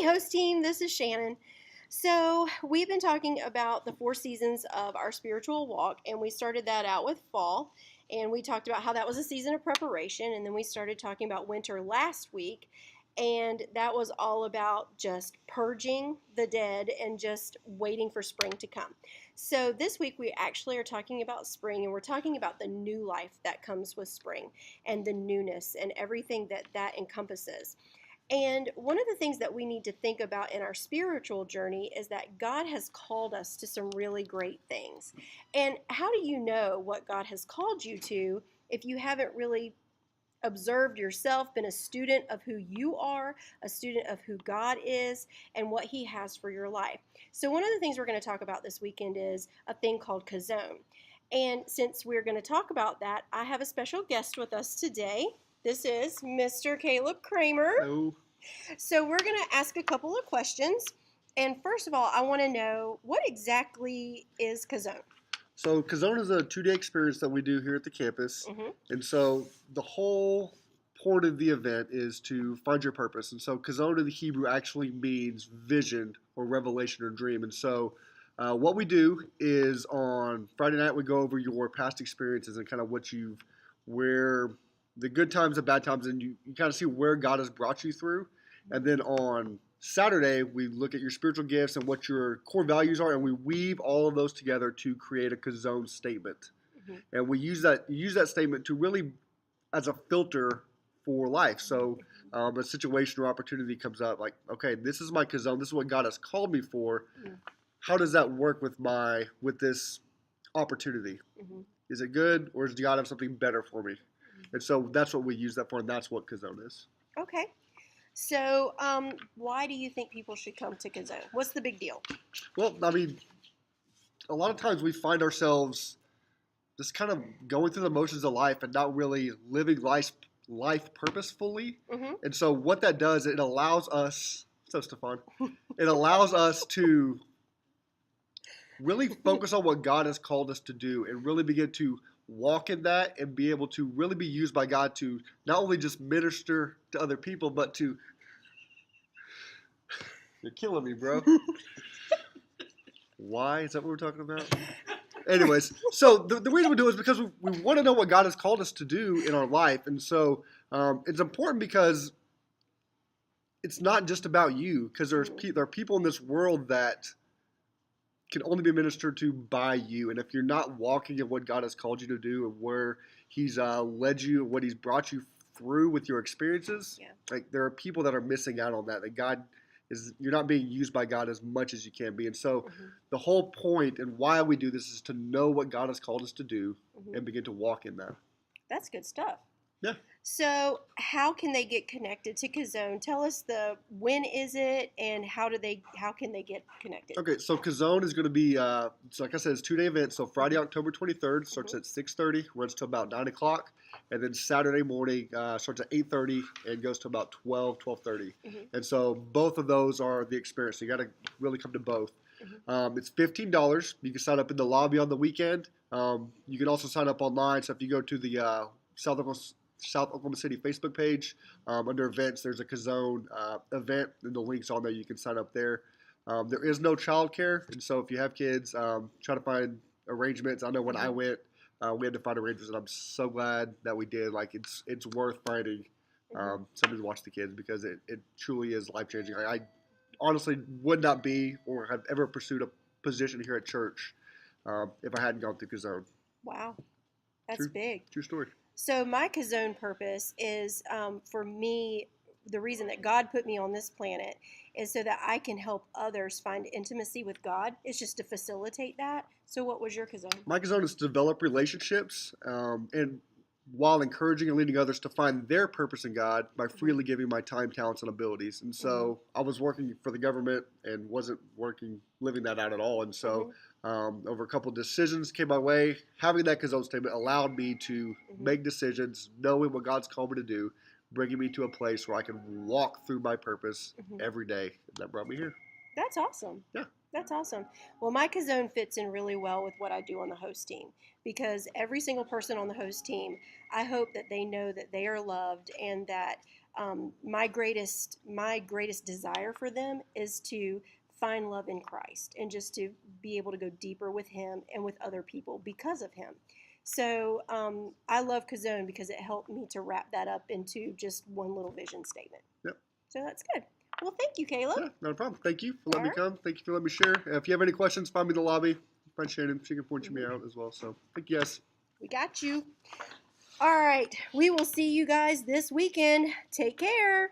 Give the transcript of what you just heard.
Hey, host team, this is Shannon. So, we've been talking about the 4 seasons of our spiritual walk, and we started that out with fall, and we talked about how that was a season of preparation, and then we started talking about winter last week, and that was all about just purging the dead and just waiting for spring to come. So, this week we actually are talking about spring, and we're talking about the new life that comes with spring and the newness and everything that that encompasses. And one of the things that we need to think about in our spiritual journey is that God has called us to some really great things. And how do you know what God has called you to if you haven't really observed yourself, been a student of who you are, a student of who God is, and what He has for your life? So, one of the things we're going to talk about this weekend is a thing called Kazone. And since we're going to talk about that, I have a special guest with us today. This is Mr. Caleb Kramer. Hello. So we're going to ask a couple of questions. And first of all, I want to know, what exactly is Kazone? So Kazone is a 2-day experience that we do here at the campus. And so the whole point of the event is to find your purpose. And so Kazone in the Hebrew actually means vision or revelation or dream. And so what we do is on Friday night, we go over your past experiences and kind of where the good times and bad times, and you kind of see where God has brought you through. And then on Saturday, we look at your spiritual gifts and what your core values are, and we weave all of those together to create a Kazone statement. And we use that statement to really as a filter for life. So a situation or opportunity comes up, like, okay, this is my Kazone. This is what God has called me for. How does that work with this opportunity? Is it good, or does God have something better for me? And so that's what we use that for, and that's what Kazone is. Okay. So why do you think people should come to Kazone? What's the big deal? Well, I mean, a lot of times we find ourselves just kind of going through the motions of life and not really living life purposefully. And so what that does, it allows us, so Stefan, it allows us to really focus on what God has called us to do and really begin to walk in that and be able to really be used by God to not only just minister to other people, but to... You're killing me, bro. Why? Is that what we're talking about? Anyways, so the reason we do it is because we want to know what God has called us to do in our life. And so it's important because it's not just about you, because there are people in this world that can only be ministered to by you. And if you're not walking in what God has called you to do and where He's led you, what He's brought you through with your experiences, like there are people that are missing out on that. You're not being used by God as much as you can be. And so the whole point and why we do this is to know what God has called us to do and begin to walk in that. That's good stuff. Yeah. So how can they get connected to Kazone? Tell us when is it and how can they get connected? Okay, so Kazone is going to be, so like I said, it's a 2-day event. So Friday, October 23rd starts at 6:30, runs to about 9 o'clock. And then Saturday morning starts at 8:30 and goes to about 12:30. And so both of those are the experience. So you got to really come to both. It's $15. You can sign up in the lobby on the weekend. You can also sign up online. So if you go to the South Oklahoma City Facebook page, under events, there's a Kazone event, and the link's on there. You can sign up there. There is no childcare, and so if you have kids, try to find arrangements. I know when I went, we had to find arrangements, and I'm so glad that we did. Like it's worth finding somebody to watch the kids because it truly is life changing. I honestly would not be or have ever pursued a position here at church if I hadn't gone through Kazone. Wow, that's big. True story. So my Kazone purpose is, for me, the reason that God put me on this planet is so that I can help others find intimacy with God. It's just to facilitate that. So what was your Kazone? My Kazone is to develop relationships and while encouraging and leading others to find their purpose in God by freely giving my time, talents, and abilities. And so I was working for the government and wasn't living that out at all. And so over a couple of decisions came my way. Having that Kazone statement allowed me to make decisions, knowing what God's called me to do, bringing me to a place where I can walk through my purpose every day. That brought me here. That's awesome. Yeah. That's awesome. Well, my Kazone fits in really well with what I do on the host team because every single person on the host team, I hope that they know that they are loved and that my greatest desire for them is to find love in Christ and just to be able to go deeper with Him and with other people because of Him. So I love Kazone because it helped me to wrap that up into just one little vision statement. Yep. So that's good. Well, thank you, Caleb. Yeah, not a problem. Thank you for letting me All come. Thank you for letting me share. If you have any questions, find me in the lobby. Find Shannon. She can point me out as well. So thank you, guys. We got you. All right. We will see you guys this weekend. Take care.